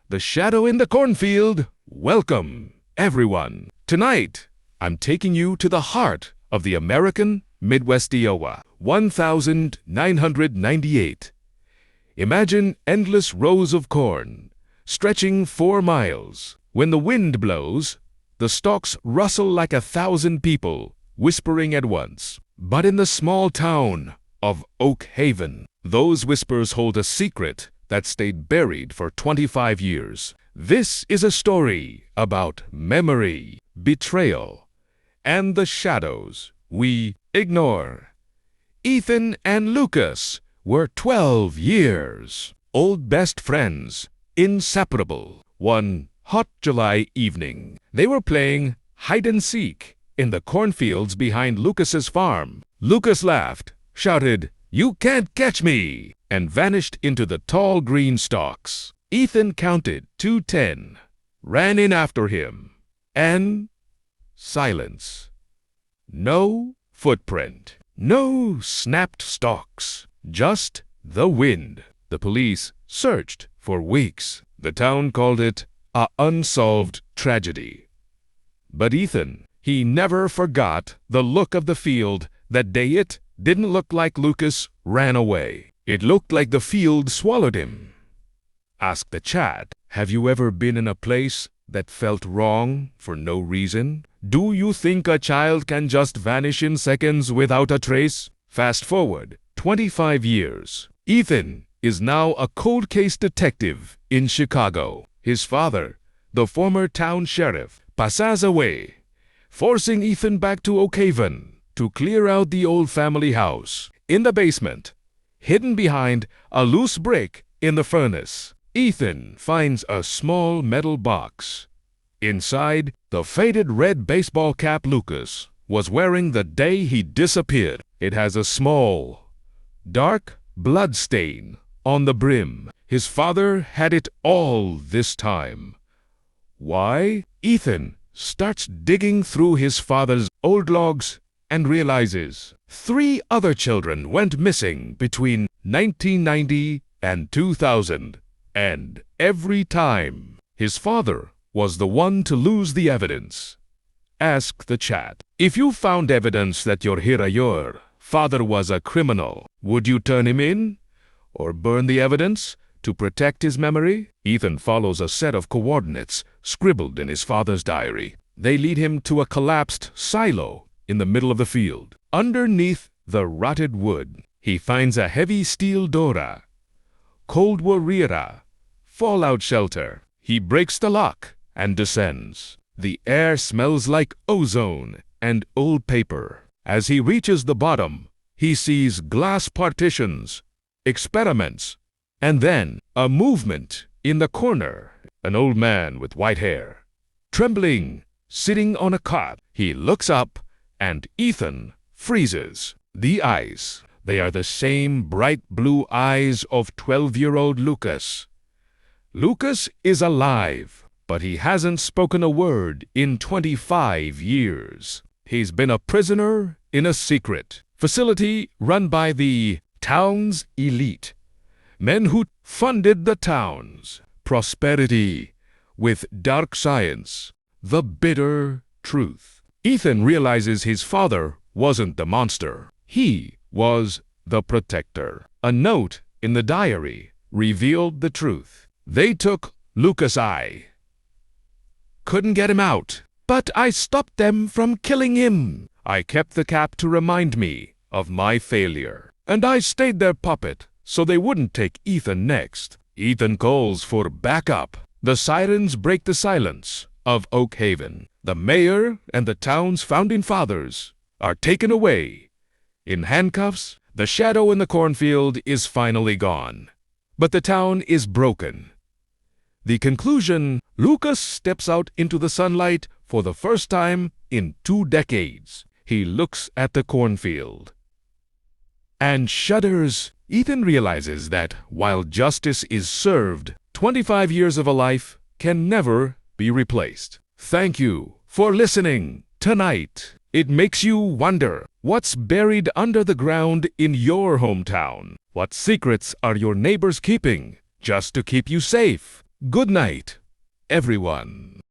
The Shadow in the Cornfield. Welcome, everyone. Tonight, I'm taking you to the heart of the American Midwest, Iowa, 1998. Imagine endless rows of corn, stretching 4 miles. When the wind blows, the stalks rustle like 1,000 people, whispering at once. But in the small town of Oak Haven, those whispers hold a secret that stayed buried for 25 years. This is a story about memory, betrayal, and the shadows we ignore. Ethan and Lucas were 12 years, old best friends, inseparable. One hot July evening, they were playing hide-and-seek in the cornfields behind Lucas's farm. Lucas laughed, shouted, "You can't catch me!" and vanished into the tall green stalks. Ethan counted to 10, ran in after him, and silence. No footprint, no snapped stalks, just the wind. The police searched for weeks. The town called it an unsolved tragedy. But Ethan, he never forgot the look of the field that day. It didn't look like Lucas ran away. It looked like the field swallowed him. Ask the chat, have you ever been in a place that felt wrong for no reason? Do you think a child can just vanish in seconds without a trace? Fast forward 25 years. Ethan is now a cold case detective in Chicago. His father, the former town sheriff, passes away, forcing Ethan back to Oak Haven to clear out the old family house. In the basement, hidden behind a loose brick in the furnace, Ethan finds a small metal box. Inside, the faded red baseball cap Lucas was wearing the day he disappeared. It has a small, dark blood stain on the brim. His father had it all this time. Why? Ethan starts digging through his father's old logs and realizes 3 other children went missing between 1990 and 2000. And every time, his father was the one to lose the evidence. Ask the chat. If you found evidence that your father was a criminal, would you turn him in or burn the evidence to protect his memory? Ethan follows a set of coordinates scribbled in his father's diary. They lead him to a collapsed silo in the middle of the field. Underneath the rotted wood, he finds a heavy steel door, Cold War fallout shelter. He breaks the lock and descends. The air smells like ozone and old paper. As he reaches the bottom, he sees glass partitions, experiments, and then a movement in the corner. An old man with white hair, trembling, sitting on a cot. He looks up, and Ethan freezes. The eyes, they are the same bright blue eyes of 12-year-old Lucas. Lucas is alive, but he hasn't spoken a word in 25 years. He's been a prisoner in a secret facility run by the town's elite, men who funded the town's prosperity with dark science, the bitter truth. Ethan realizes his father wasn't the monster. He was the protector. A note in the diary revealed the truth. They took Lucas' eye. Couldn't get him out, but I stopped them from killing him. I kept the cap to remind me of my failure. And I stayed their puppet so they wouldn't take Ethan next. Ethan calls for backup. The sirens break the silence of Oak Haven. The mayor and the town's founding fathers are taken away. In handcuffs, the shadow in the cornfield is finally gone. But the town is broken. The conclusion, Lucas steps out into the sunlight for the first time in 2 decades. He looks at the cornfield and shudders. Ethan realizes that while justice is served, 25 years of a life can never be replaced. Thank you for listening tonight. It makes you wonder, what's buried under the ground in your hometown? What secrets are your neighbors keeping just to keep you safe? Good night, everyone.